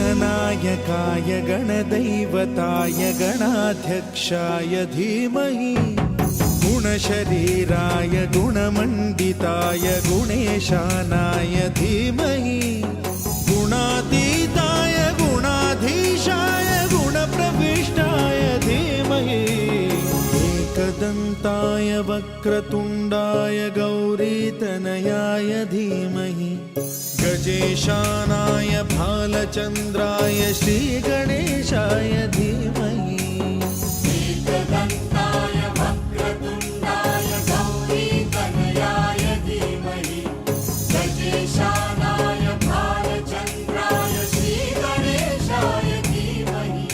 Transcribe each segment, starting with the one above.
गणनायकाय गणदैवताय गणाध्यक्षाय धीमहि गुणशरीराय गुणमण्डिताय गुणेशानाय धीमहि गुणातीताय गुणाधीशाय गुणप्रविष्टाय धीमहि एकदन्ताय वक्रतुण्डाय गौरीतनयाय धीमहि गजेशानाय भालचन्द्राय श्रीगणेशाय धीमहि एकदन्ताय वक्रतुण्डाय गौरीतनयाय धीमहि गजेशानाय भालचन्द्राय श्रीगणेशाय धीमहि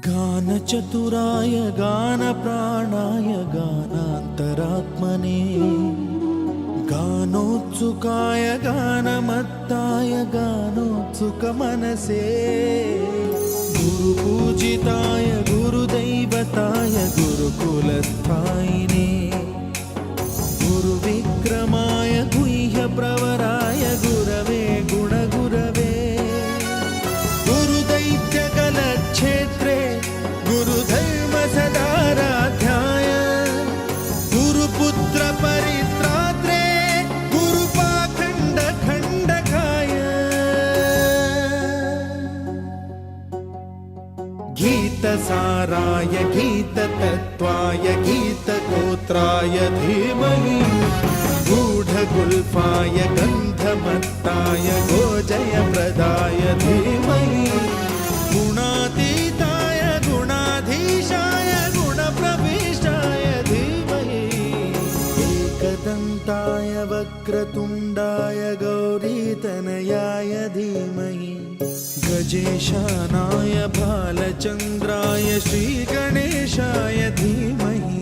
गानचतुराय गानप्राणाय गानान्तरात्मने गानोत्सुकाय गानमत्ताय गानोत्सुकमनसे गुरुपूजिताय गुरुदैवताय गुरुकुलस्थायिने गुरुविक्रमाय गुह्यप्रवराय गुरवे गुणगुरवे गुरुदैत्यकलक्षेत्रे गुरुधर्मसदाराध्याय गुरुपुत्र परित्रात्रे गुरुपाखण्डखण्डकाय गीतसाराय गीततत्त्वाय गीतगोत्राय धीमहि गूढगुल्फाय गन्धमत्ताय गोजयप्रदाय धीमहि गुणातीताय गुणाधीशाय गुणप्रविष्टाय धीमहि एकदन्ताय वक्रतुण्डाय गौरीतनयाय धीमहि गजेशानाय भालचन्द्राय श्रीगणेशाय धीमहि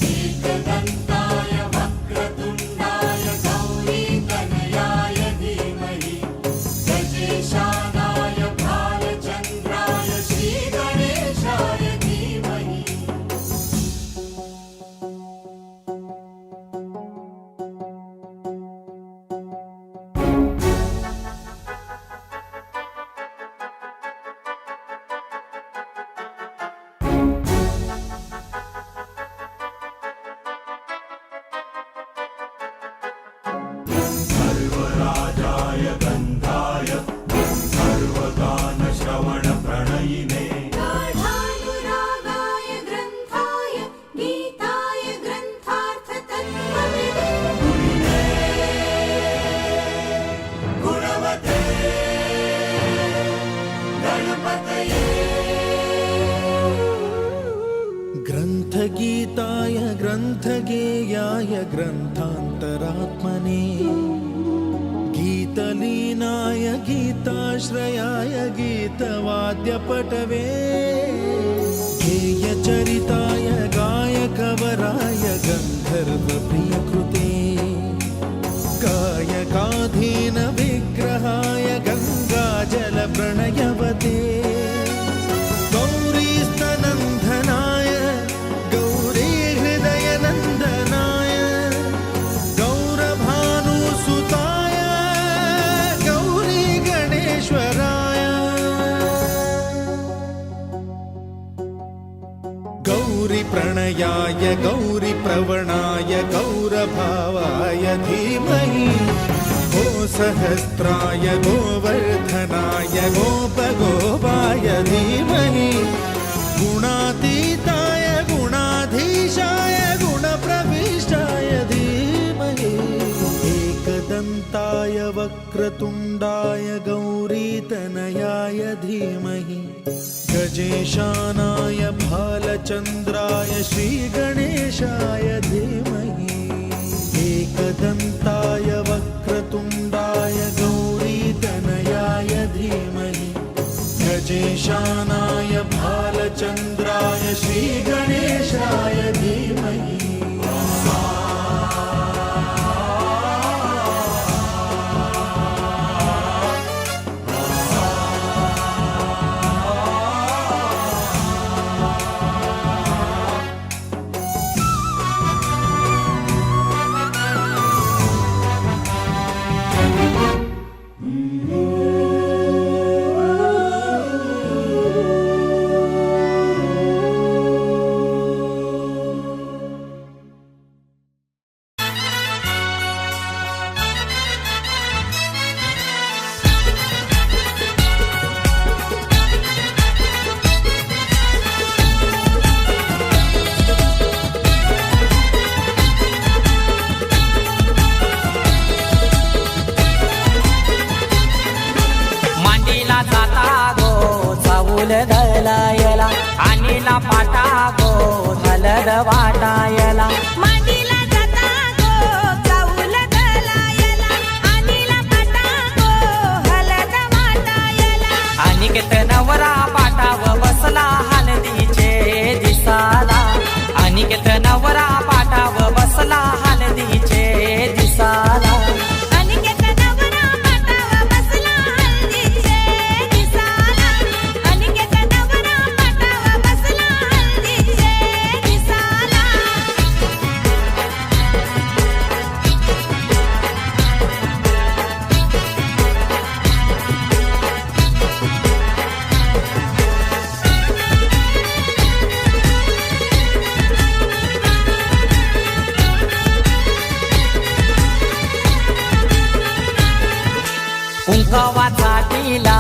एकदन्ताय वक्रतुण्डाय गौरीतनयाय धीमहि गजेशानाय भालचन्द्राय श्रीगणेशाय धीमहि सर्वराजाय गन्धाय सर्वगानश्रवणप्रणयिने गाढानुरागाय ग्रन्थाय गीताय ग्रन्थार्थतत्त्वविदे गुणवते गणपतये ग्रन्थगीताय ग्रन्थगेयाय ग्रन्थान्तरात्मने गीतलीनाय गीताश्रयाय गीतवाद्यपटवे गेयचरिताय गायकवराय गन्धर्वप्रियकृते तनयाय गौरीप्रवणाय गौरभावाय धीमहि गो सहस्राय गोवर्धनाय गोपगोपाय धीमहि गुणातीताय गुणाधीशाय गुणप्रविष्टाय धीमहि एकदन्ताय वक्रतुण्डाय गौरीतनयाय धीमहि गजेशानाय भालचन्द्राय श्रीगणेशाय धीमहि एकदन्ताय वक्रतुण्डाय गौरीतनयाय धीमहि गजेशानाय भालचन्द्राय श्रीगणेशाय धीमहि दलायला आणीला पाटा गो हलद वाटायला मांडीला जाता गो चाऊल दलायला आणीला पाटा गो हलद वाटायला अनिकेत नवरा पाटाव बसला हलदीचे दिसाला अनिकेत नवरा पाटाव बसला हलदीचे दिसाला अनिकेत नवरा पाटाव बसला हळदीचे दिसाला अनिकेत नवरा पाटाव बसला हळदीचे दिसाला कुंकवाचा टिला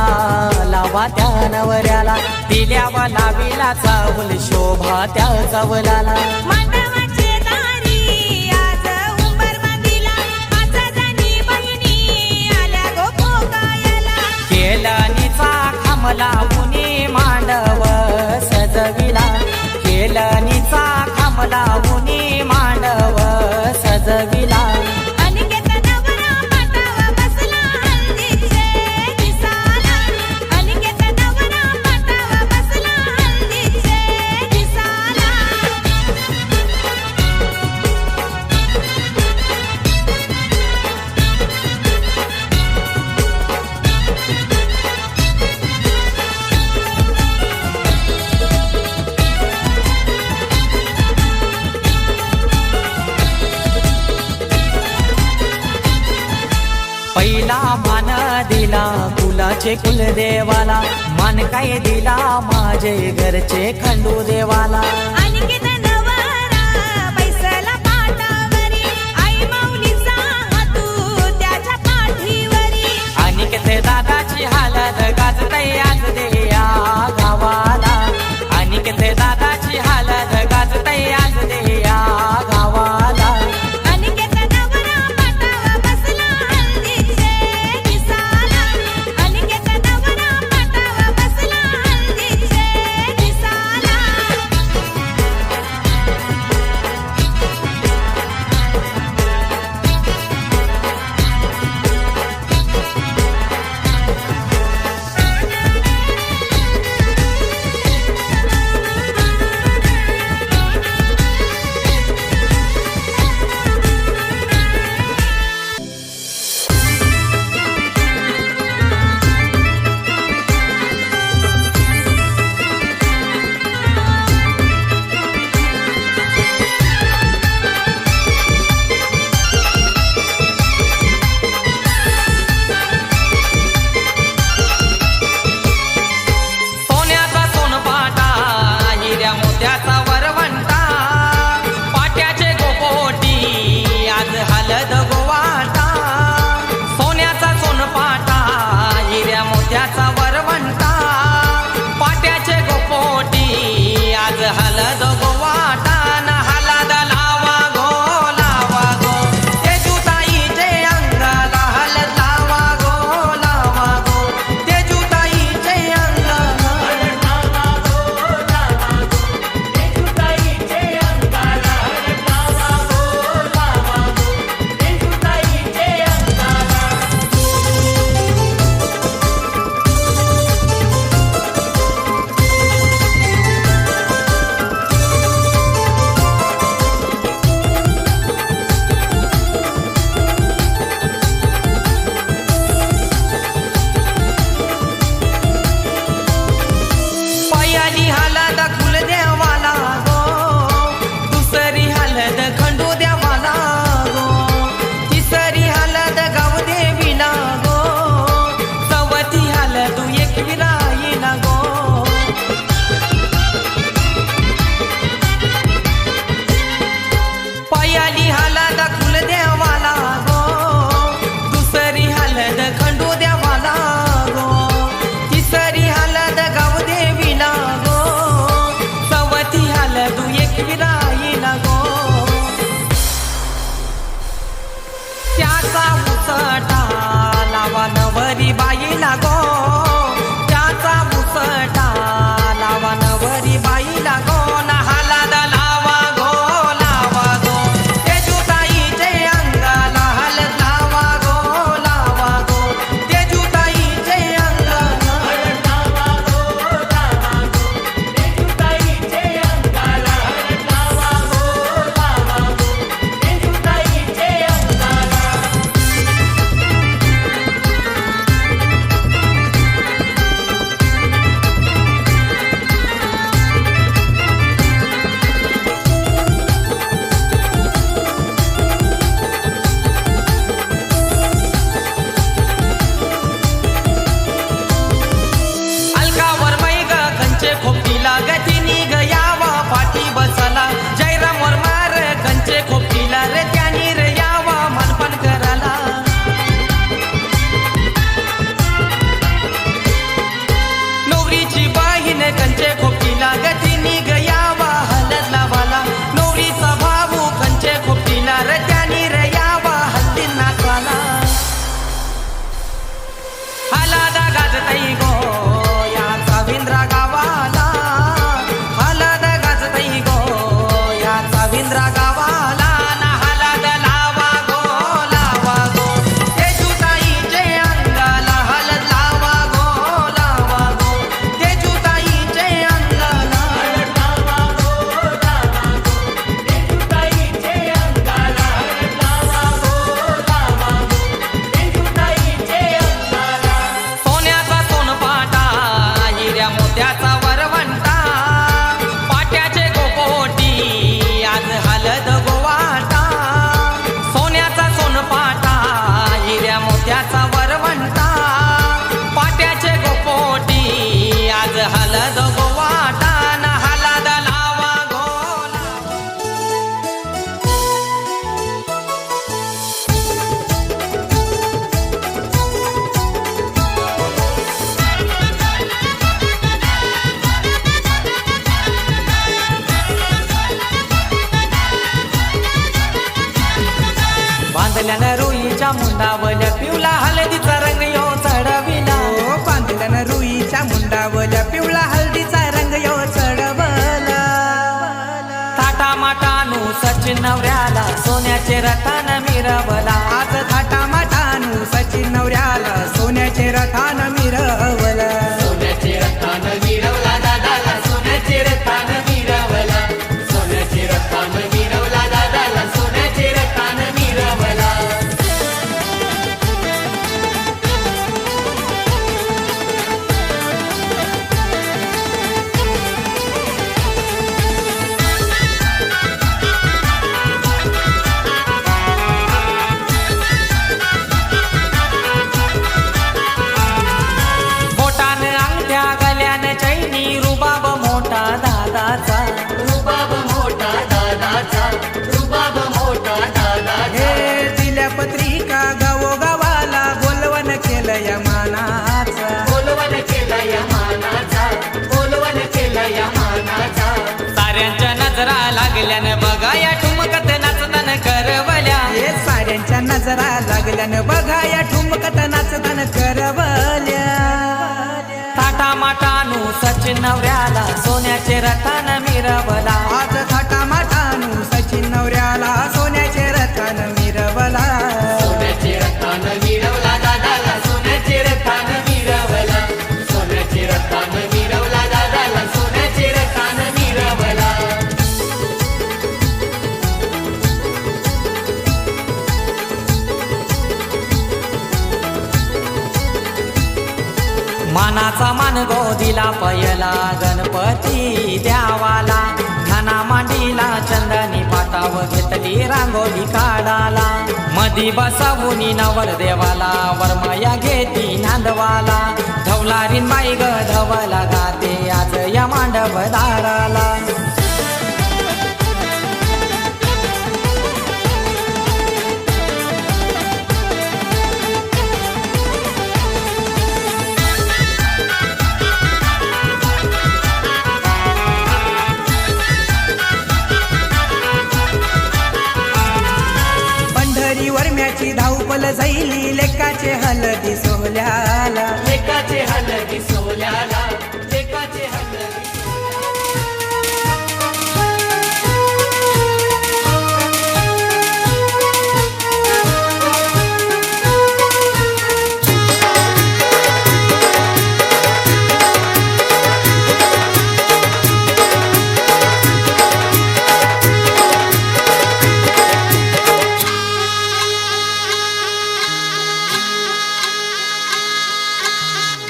लावा त्या नवऱ्याला दिल्यावा लावीला चावल शोभा त्या चावलाला मांडवाचे दारी आज उंबर बांधिला आज जाणी बहिणी आल्या गो पोगायला केलनीचा खांबला उनी मांडव सजविला केलनीचा खांबला उनी मांडव सजविला अनिकेत नवरा पाटाव बसला हळदीचे दिसाला अनिकेत नवरा पाटाव बसला हळदीचे दिसाला पहिला मान दिला कुलाचे कुलदेवाला मान काय दिला माझे घरचे खंडू देवाला अनिकेत नवरा बैसला पाटावरी आई माऊलीचा हातू त्याच्या पाठीवरी अनिकेत दादाची हालत गाजतय आज देया गावाला अनिकेत दादाची हालत गाजतय आज देया गावाला अनिकेत नवरा पाटाव बसला हळदीचे दिसाला अनिकेत नवरा पाटाव बसला हळदीचे दिसाला बांधल्यानं रुईच्या मुंडावल्या पिवला हळदीचा रंग यो चढविला ओ बांधल्यानं रुईच्या मुंडावल्या पिवळा हळदीचा रंग यो चढवला थाटा माटानू सचिन नवऱ्याला सोन्याचे रथान मिरवला आज थाटा माटानू सचिन नवऱ्याला सोन्याचे रथान मिरवला सोन्याचे रत्न मिरवला दादाला सोन्याचे रत्न मिरवला सोन्याचे रत्न मिरवला दादाला सोन्याचे रत्न मिरवला बोटानं अंगठ्या गल्यानं चैनी रुबाब मोठा दादाचा रुबाब मोठा दादाचा रुबाब मोठा दादाचा हे दिल्या पत्रिका गावोगावाला बोलवण केलं या मानाचा बोलवण केलं या मानाचा बोलवण केलं या मानाचा साऱ्यांच्या नजरा लागल्यानं बघा या ठुमकत नाचताना करवल्या हे साऱ्यांच्या नजरा लागल्यानं बघा या ठुमकत नाचताना करवल्या थाटा माटानू सचिन नवऱ्याला सोन्याचे रथान मिरवला आज थाटा माटानू सचिन नवऱ्याला सोन्याचे रथान मिरवला सोन्याचे रत्न मिरवला दादाला सोन्याचे रत्न मिरवला सोन्याचे रत्न मिरवला दादाला सोन्याचे रत्न मिरवला मानाचा मान गोदीला पयला गणपती द्यावाला घाना मांडीला चंदनी पाटाव घेतली रांगोली काढाला मधी बसवुनी नवर देवाला वरमाया घेती नांदवाला धवलारीन बाई ग धवला गाते आज या मांडव दाराला पंढरी वर्म्याची धावपल जाईली लेकाचे हलदी सोहल्याला लेकाचे हलदी सोल्याला लेकाचे हलदी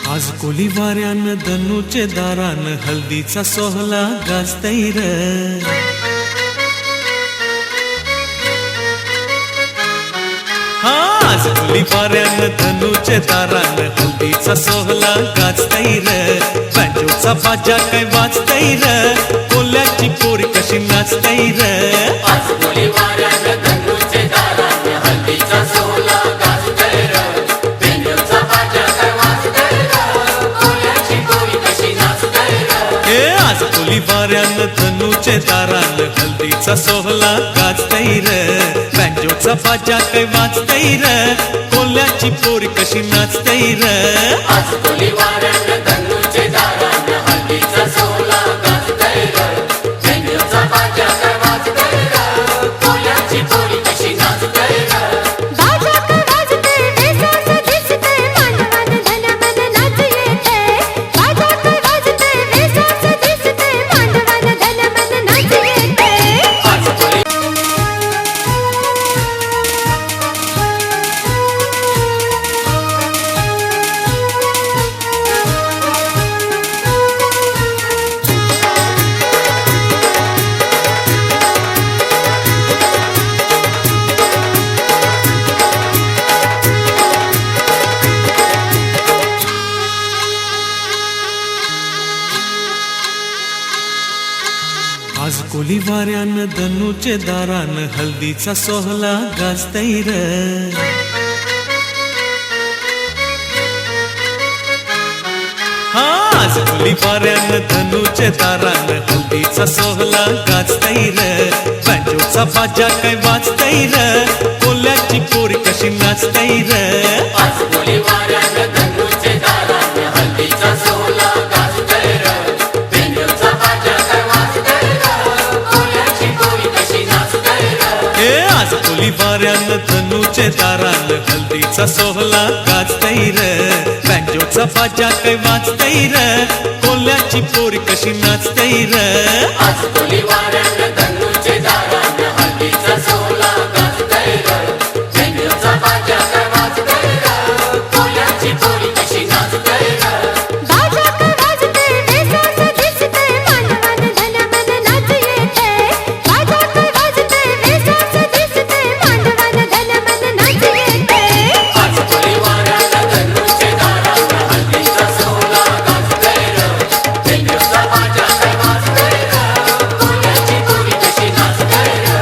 आज कोली वाऱ्यानं धनुचे दारान हल्दीचा सोहला गाजतैर आज कोली वाऱ्यानं धनुचे दारान हल्दीचा सोहला गाजतैर बँजोचा बाजा काय वाजतैर कोल्याची पोरी कशी नाचतैर आज कोली वाऱ्यानं धनुचे दारान हल्दीचा सोहळा गाजतोय र बेंजोचा बाजा काय वाजतोय र कोल्याची पोरी कशी नाचतोय र हे आज कोली वाऱ्यानं धनुचे दारान हल्दीचा सोहला गाजतैर बँजोचा बाजा काय वाजतैर कोल्याची पोरी कशी नाचतैर आज कोली वाऱ्यानं धनुचे दारान हल्दीचा सोहळा गाजतोय र बेंजोचा बाजा काय वाजतोय र कोल्याची पोरी कशी नाचतोय र बाजा काय वाजते वेसाचं दिसते मानवान धनमन नाच येते बाजा काय वाजते वेसाचं दिसते मानवान धनमन नाच येते आज कोली आज कोली वाऱ्यानं धनुचे दारान हल्दीचा सोहला गाजतैर आज कोली वाऱ्यानं धनुचे दारान हल्दीचा सोहला गाजतैर बँजोचा बाजा काय वाजतैर कोल्याची पोरी नाचतय र आज कोली वाऱ्यानं धनुचे दारानं हल्दीचा सोहळा गाजतोय र बेंजोरचा बाजा काय वाजतोय र कोल्याची पोरी कशी नाचतोय र हे आज कोली वाऱ्यानं धनुचे दारानं हल्दीचा सोहळा गाजतय र बँजोचा बाजा काय वाजतय र कोल्याची पोरी कशी नाचतय र आज कोली वाऱ्यानं धनुचे दारानं हल्दीचा सोहळा गाजतोय र बेंजोरचा बाजा काय वाजतोय र कोल्याची पोरी कशी नाचतोय र बाजा काय वाजते वेसाचं दिसते मानवान धन मन नाच येते बाजा काय वाजते वेसाचं दिसते मानवान धन मन नाच येते आज कोली वाऱ्यानं धनुचे दारानं हल्दीचा सोहळा गाजतोय र बेंजोरचा बाजा काय वाजतोय र कोल्याची पोरी कशी नाचतोय र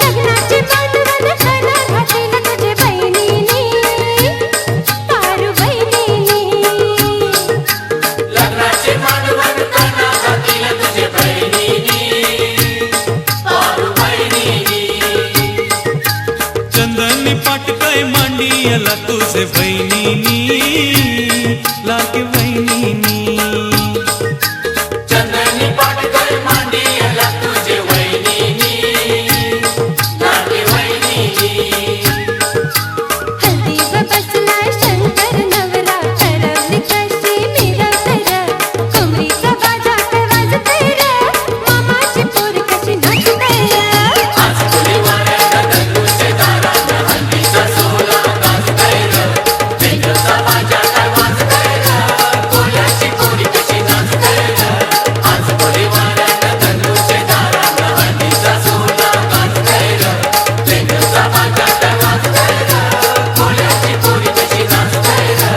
लग्नाची मांडवण खणा घातली तुझे बहिणीनी पारू बहिणीनी लग्नाचे मांडवण कणा घातील तुझे बहिणीनी पारू बहिणीनी चंदनी पाटकाय मांडियाला तुझे बहिणीनी लागे बहिणीनी चंदनी पाटकर मांडियाला तुझे वहिनीनी लागे वहिनीनी हल्दीवर बसलाय शंकर नवरा ठरवली कशी मिरवतर कमरीचा बाजा काय वाजतय र मामाची पोर कशी नाचतय आज कोली वाऱ्यानं धनुचे दारानं हल्दीचा सोहळा गाजतोय र बेंजोरचा बाजा काय वाजतोय र कोल्याची पोरी कशी नाचतोय र आज कोली वाऱ्यानं धनुचे दारानं हल्दीचा सोहळा गाजतोय र बेंजोरचा बाजा काय वाजतोय र कोल्याची पोरी कशी नाचतोय र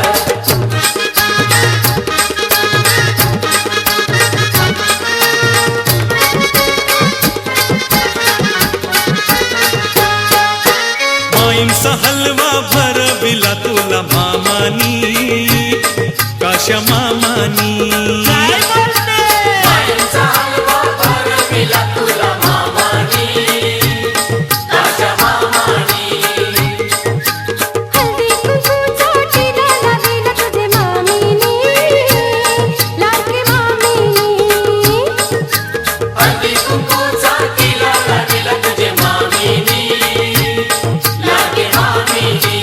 माईंचा हलवा भरविला तुला मामानी काशा मामानी माईंचा हलवा भरविला तुला मामानी काशा मामानी हल्दी कुंकूचा टिला लावीला तुझे मामीनी लाडके मामीनी हल्दी कुंकूचा तिला लागेला तुझे मामीनी लागे मामीनी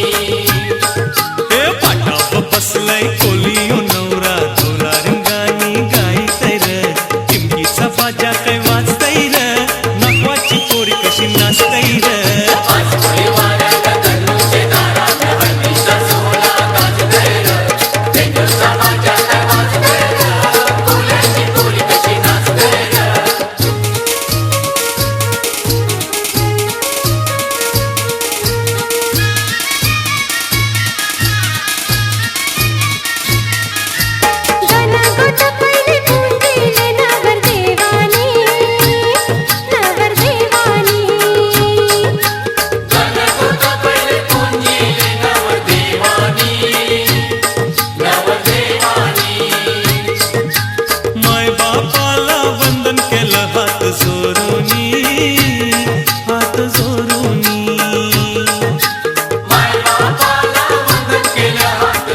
हे पाटाव बसलाय कोलियो नवरा तुला रंगानी गायतय र टिमकीचा बाजा काय वाजतय र नकवाची पोरी कशी नाचतय र आज कोली वाऱ्यानं धनुचे दारानं हल्दीचा सोहळा गाजतोय र बेंजोरचा बाजा काय वाजतोय र कोल्याची पोरी कशी नाचतोय र गाना गोट पहिले पुंजीले नवर देवानी गणगोत पहिले पुंजीले नवरदेवानी नवरदेवानी माय बापाला वंदन केलं हात जोरूनी हात जोरूनी माय बापाला वंदन केलं हात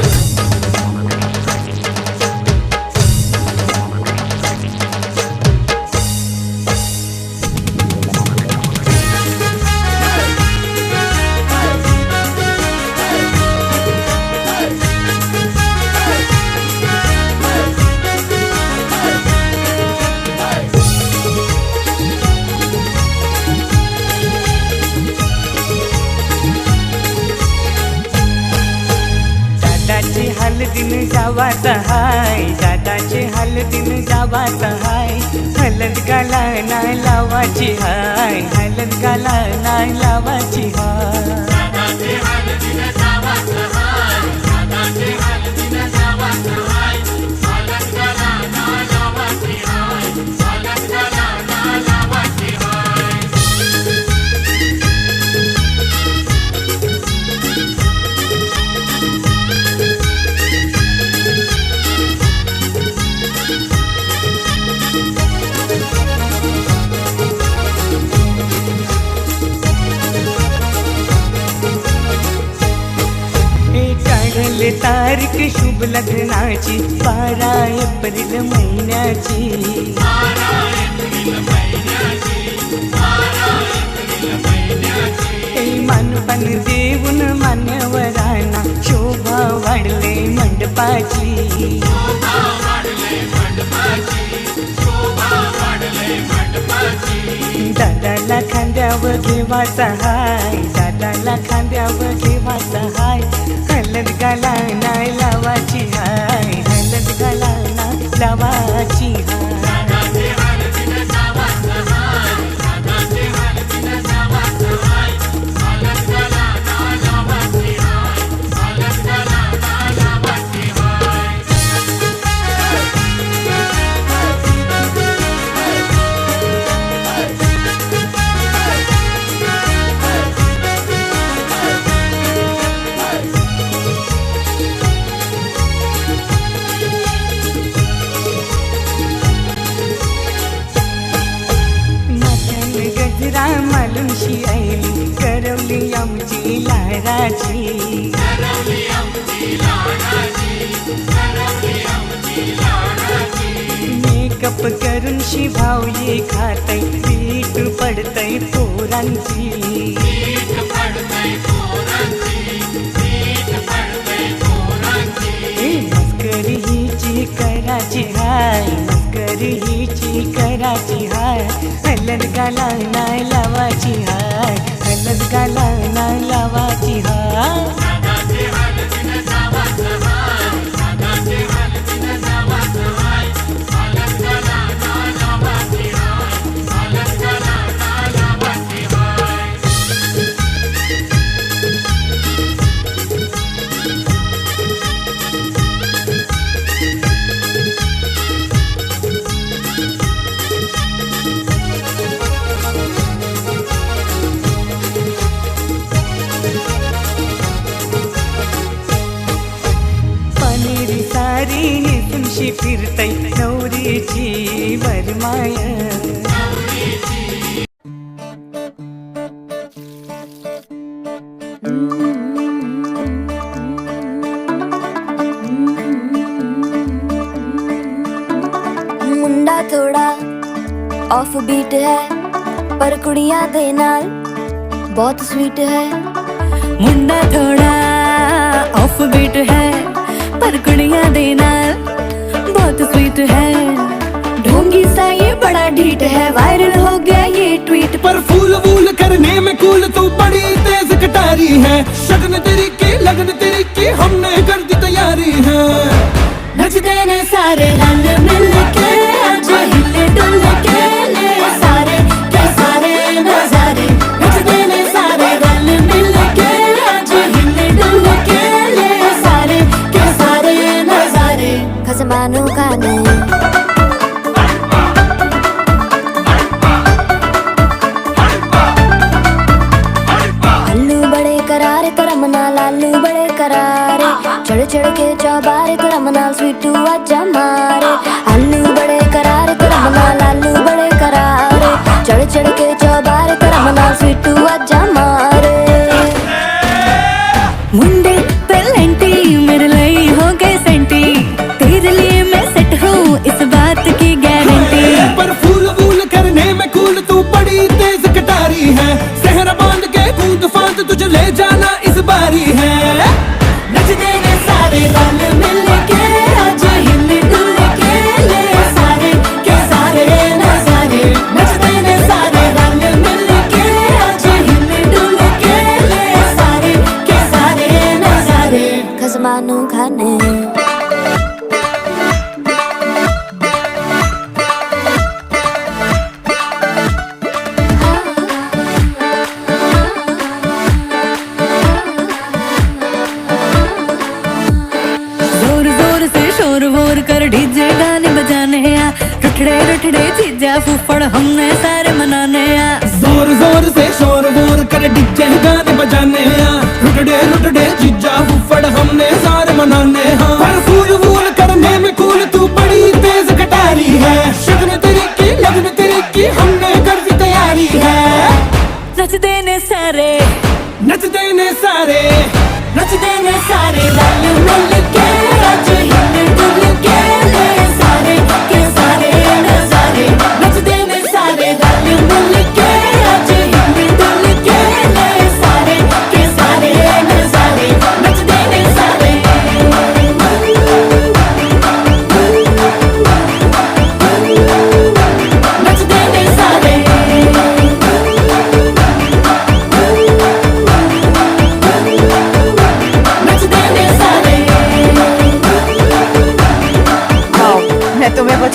दादाची हलदीन जावाचा हाय दादाची हलदीन जावाचा हाय हलद गाला नाय लावाची हाय हलद गाला नाय लावाची हाय तारीख शुभ लग्नाची 12 एप्रिल महिन्याची. मानपान देऊन मान्यवरांना शोभा वाढले मंडपाची. दादाला खांद्यावर घेवाचा हाय, दादाला खांद्यावर घेवाचा हाय. हलद गाला नाही लावाची हाय, हलद गाला नाही लावाची हाय. मालुमशी आईली करवली आमची लाडाची. मेकअप करून शिभाव ये खातय पीठ पडतय पोरांची. मस्करी हिची कराची हाय, मस्करी हिची कराची हाय. हलद गाला नाही लावाची हाय, हलद गाला नाही लावाची हाय. सारी निसुमशी फिरतय नवरीची वरमाय. मुंडा थोड़ा ऑफ बीट है पर कुड़ियां दे नाल बहुत स्वीट है. मुंडा थोड़ा ऑफ बीट है पर कुड़ियां दे नाल बहुत स्वीट है. ढोंगी सा ये बड़ा ढीठ है, वायरल हो गया ये ट्वीट. पर फूल वूल करने में कूल तू बड़ी तेज कटारी है. शगन तेरी की लगन तेरी की हमने कर दी तैयारी है. नचते ने सारे रंग मिल के आज हिले डुल के ले सारे के सारे नजारे. नचते ने सारे रंग मिल के आज हिले डुल के ले सारे के सारे नजारे. खसमानों का नहीं लालू बड़े करारे चढ़ चढ़ के चौबारे तेरा मनाल स्वीटू आजा मारे. आलू बड़े करारे तेरा मनाल लालू बड़े करारे चढ़ चढ़ के चौबारे तेरा मनाल स्वीटू आजा मारे. मुंडे पेलेंटी मेरे लिए हो गए सेंटी, तेरे लिए मैं सेट हूँ इस बात की गारंटी. पर फूल वूल करने में कूल तू बड़ी तेज कटारी है. सहरा बांध के कूद फांद तुझे ले जाना इस बारी है. नचते ने सारे रंग मिल के आज हिले डुल के ले सारे के सारे नजारे. नचते ने सारे रंग मिल के आज हिले डुल के ले सारे के सारे नजारे. खसमानू खाने डीजे गाने बजाने आ, रुठड़े रुठड़े चीजा फूफड़ हमने सारे मनाने आ. जोर जोर से शोर वोर कर डीजे गाने बजाने आ. रुठड़े रुठड़े चीजा फूफड़ हमने सारे मनाने आ. पर फूल वूल करने में कूल तू बड़ी तेज कटारी है. शगन तेरी की लगन तेरी की हमने कर दी तैयारी है. नच देने सारे नच देने सारे नच देने सारे रल मिल के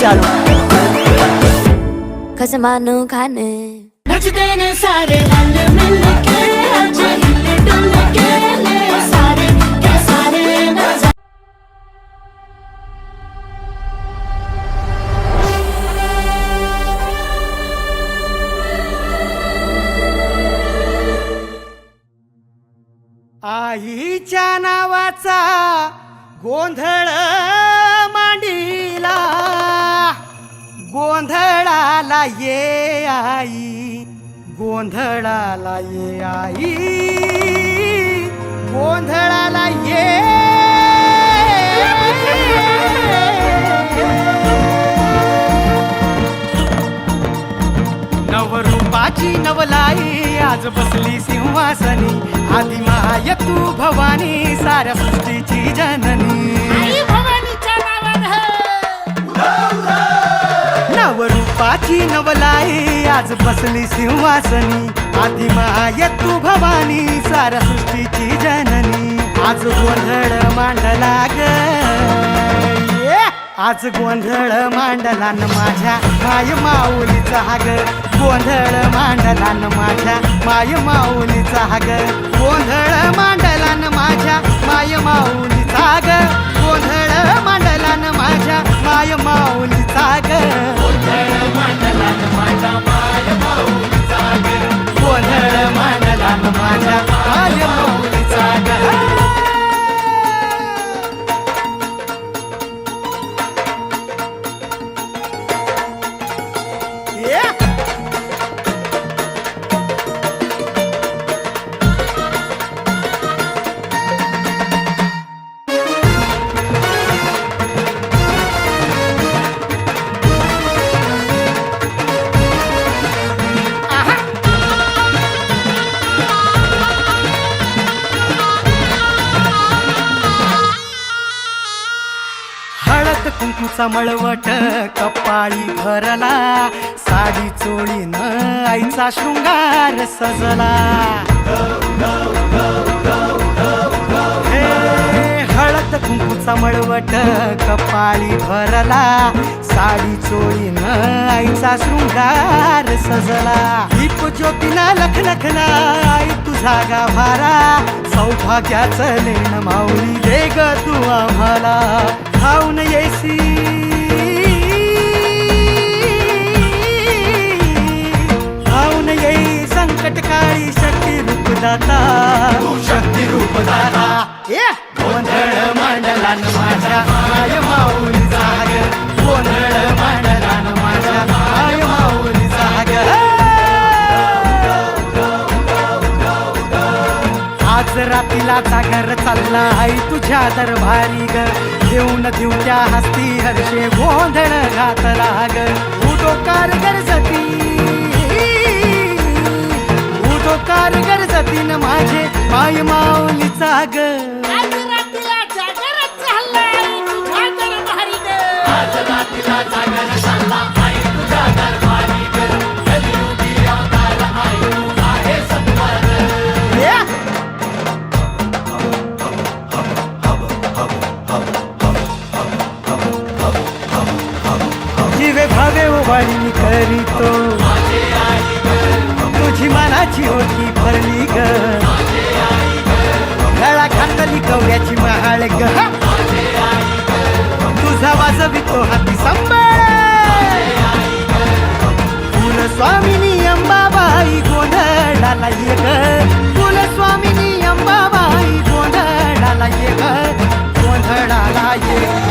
चलो खसमानो खाने नचते ने सारे रल मिल के आज हिले डुल के ले सारे के सारे नचा आईच्या नावाचा गोंधळ मांडीला गोंधळाला ये आई गोंधळाला ये आई गोंधळाला ये नवरूपाची नवलाई आज बसली सिंहासनी आदि माय तू भवानी साऱ्या सृष्टीची जननी नवरूपाची नवलाई आज बसली सिंहासनी आदि माय तू भवानी साऱ्या सृष्टीची जननी आज गोंधळ मांडला ग आज गोंधळ मांडला न माझ्या माय माऊलीचा हाग गोंधळ मांडला न माझ्या माय माऊलीचा हाग गोंधळ मांडला न माझ्या माय माऊलीचा हाग गोंधळ मांडला न माझ्या माय माऊलीचा हाग गोंधळ मांडला न माझ्या माय माऊलीचा हाग गोंधळ मांडला न माझ्या माय माऊलीचा हाग कुंकूचा मळवट कपाळी भरला साडी चोळीन आईचा शृंगार सजला हळद कुंकूचा मळवट कपाळी भरला साडी चोळीन आईचा शृंगार सजला दीप ज्योतीना लखलखला आई तुझा गाभारा सौभाग्याचं लेण माऊली दे ग तू आम्हाला खाऊन येसी खाऊन येई संकट काळी शक्ती रूपदाता शक्ती रूपदाता गोंधळ मांडला न माझ्या माय माऊलीचा हाग गोंधळ मांडला न माझ्या माय माऊलीचा हाग आज रातीला जागर चालला आई तुझ्या दरबारी ग देऊन देऊया हस्ती हर्षे गोंधळ घातला ग उदोकार गरजती उदोकार गरजती न माझे माय माऊलीचा ग जीवे भावे उभाळी मी करीतो तुझी मनाची होती भरली ग गळा घातली गवऱ्याची महाळ ग तुझा वाजवितो हाती सांभाळ फुल स्वामिनी अंबाबाई गोंधळाला ये ग फुल स्वामिनी अंबाबाई गोंधळाला ये ग गोंधळाला ये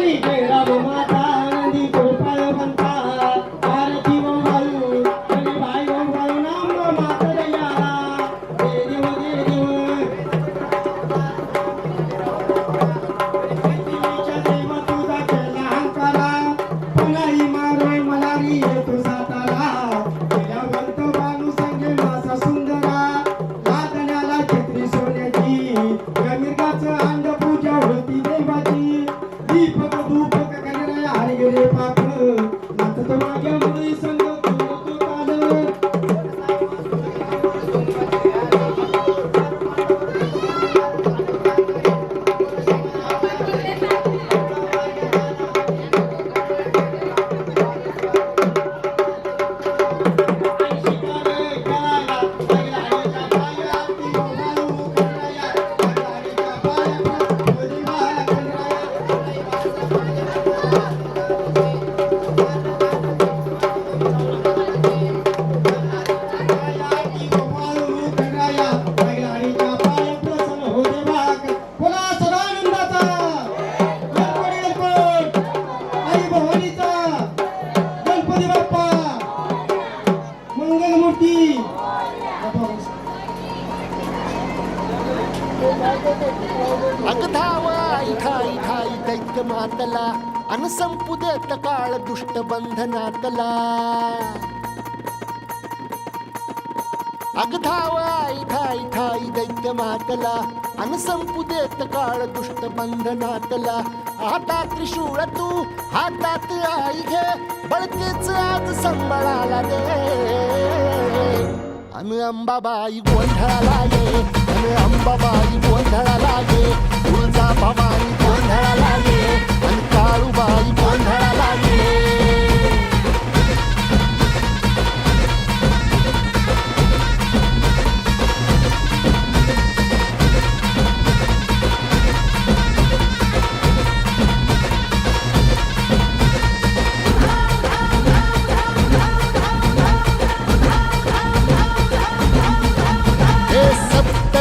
आणि जय राम माता नंदी गोपाळ बनता आरती वायू आणि भाई वायू नाम माता दया देव देवीच्या देव तुझा केला हंकारा पुन्हाही मारोय मलारी तुझा तारा गेल्यावंत बानू संगे मासा सुंदरा लादण्याला छत्री सोन्याची गमिर्गाचं अंड पूजा होती देवाची दीपक धूपक कन्या हरिगरे पाक नाचत माझ्या मुली संग तू काल अगधावा इठा इठा दैत्य मातला अन संपू देत काळ दुष्ट बंधनातला अगधावा इठा इठा दैत्य मातला अन संपू देत काळ दुष्ट बंधनातला हातात त्रिशूळ तू हातात आई घे बळकेच आज संबळाला दे अन अंबाबाई गोंधळाला ये अन अंबाबाई गोंधळाला ये तुळजा भवानी गोंधळाला ये अन काळूबाई गोंधळाला ये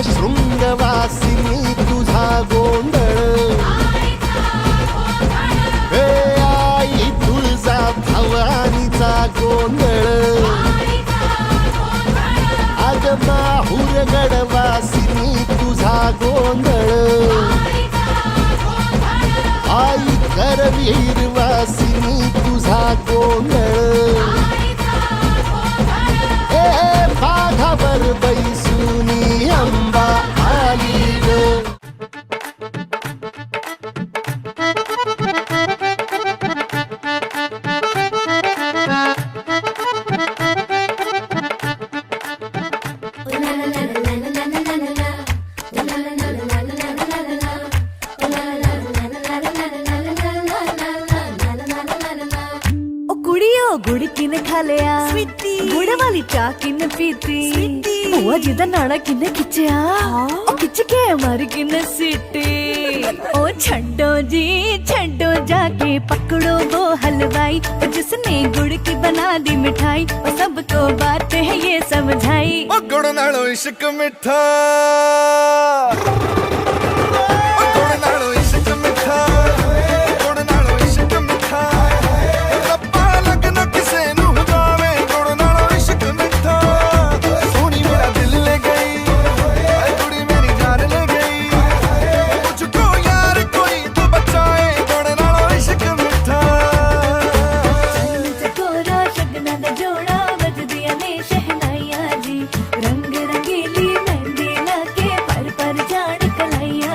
शृंगवासिनी तुझा गोंधळ हे आई तुळजा भवानीचा गोंधळ अग माहूर गडवासिनी तुझा गोंधळ आई करवीर वासिनी तुझा गोंधळ हे बाघावर बैसुनी अंबा आली ग गुड़ किन खा लिया गुड़ वाली चाह किन पीती बुआ जी दा नाड़ा किन खिंचया ओ खिंच के मारी किन सीटी ओ छड्डो जी छड्डो जाके पकड़ो वो हलवाई जिसने गुड़ की बना दी मिठाई वो सबको बात है ये समझाई ओ गुड़ नालो इश्क मिठा रंग रंगीली मेहंदी लाके पर जान कलाइया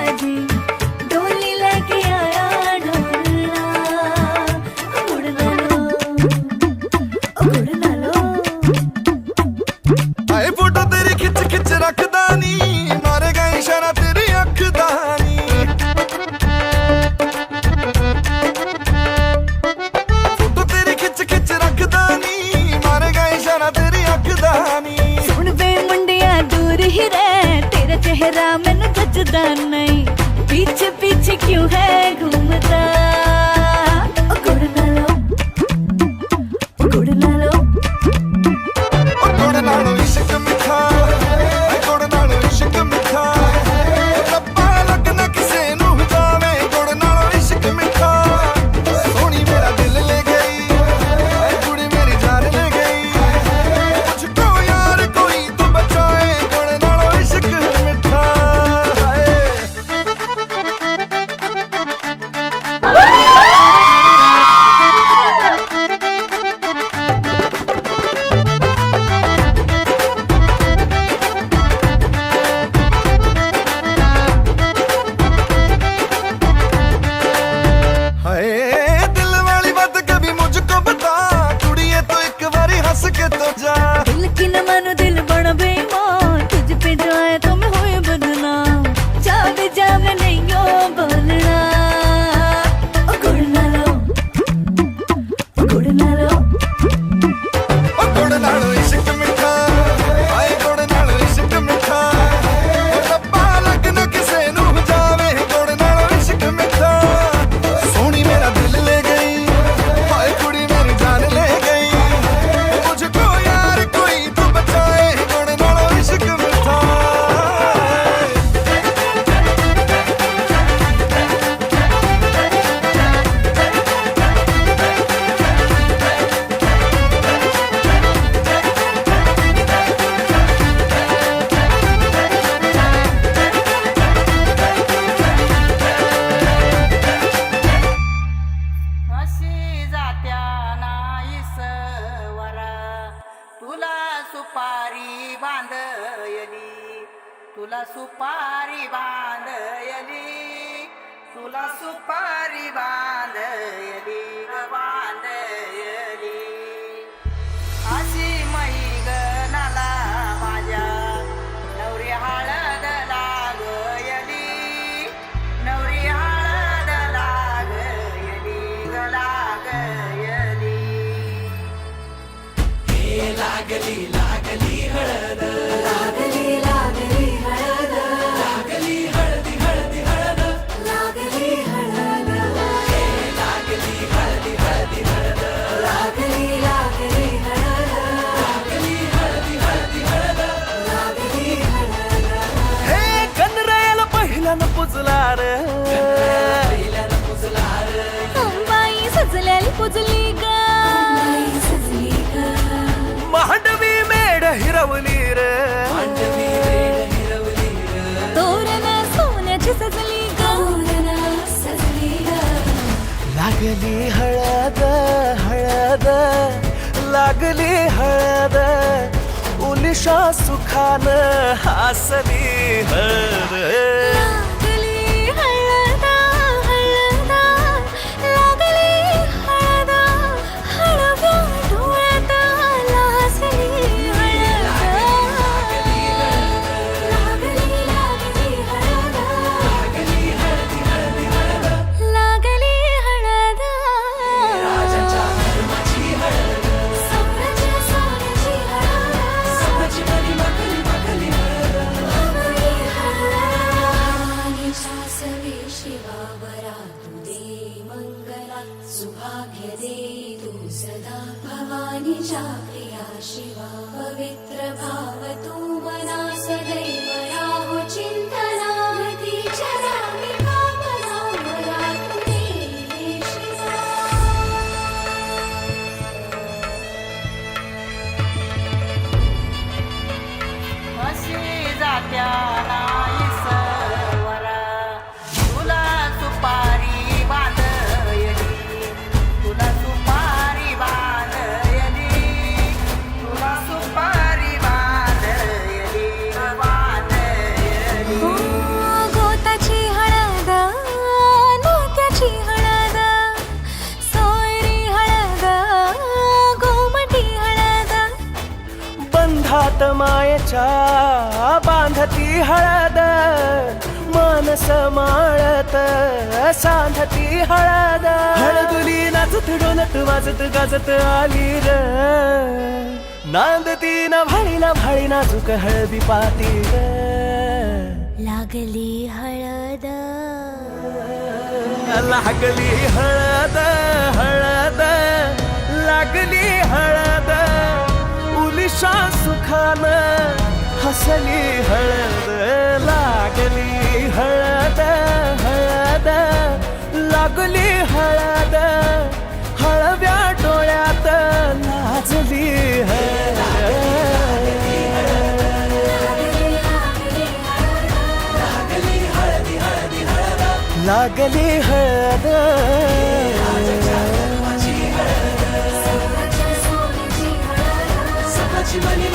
तुला सुपारी बांधयली तुला सुपारी बांधयली ग बांधयली अशी मई गनाला माझ्या नवरी हळद लागयली नवरी हळद लागयली ग लागयली हे लागली लागली हळद लागली लागली हळद लागली हळदी हळदी हळद लागली हळद हे लागली हळदी हळदी हळद लागली लागली हळद लागली हळदी हळदी हळद लागली हळद हे गणरायाला पहिल्यानं पुजला रे पहिल्यानं पुजला रे अंबाई सजलेली पुजली ग बाई सजली ग मांडवी मेढ हिरवली रे मांडवी मेढ हिरवली रे तोरण सोन्याची सजली ग तोरण सजली ग लागली हळद हळद लागली हळद उलिशा सुखान हसली हळद लागली हळद हळद लागली हळद हळव्या डोळ्यात लाजली हळद लागली लागली हळद लागली हळदी हळदी हळद लागली हळद राजाच्या धर्माची हळद सोन्याची सोन्याची हळद सोन्याची मली मखली मखली हळद भवानी भवानीच्या सवे शिवावरा तू दे मंगला सुभाग्य दे तू सदा भवानीच्या प्रिया शिवा पवित्र भाव तू मना सदैव राहो चिंतना भक्ती चरामी भावना वरा तू दे शिवा अशी जात्या नाही सवरा तुला सुपारी बांधयली तुला सुपारी बांधयली तुला सुपारी बांधयली ग बांधयली गोताची हळद नात्याची हळद सोयरी हळद गोमटी हळद बंधात मायेच्या बांधती हळद मानस माळत सांधती हळद हळदुली नाचत डोलत वाजत गाजत आली र नांदती ना भाळी नाजूक हळदी पाती र लागली हळद लागली हळद हळद लागली हळद उलिशा सुखान हसली हळद लागली हळद हळद लागली हळद हळव्या डोळ्यात लाजली हळद लागली हळद सोन्याची सोन्याची हळद सकाळची मनी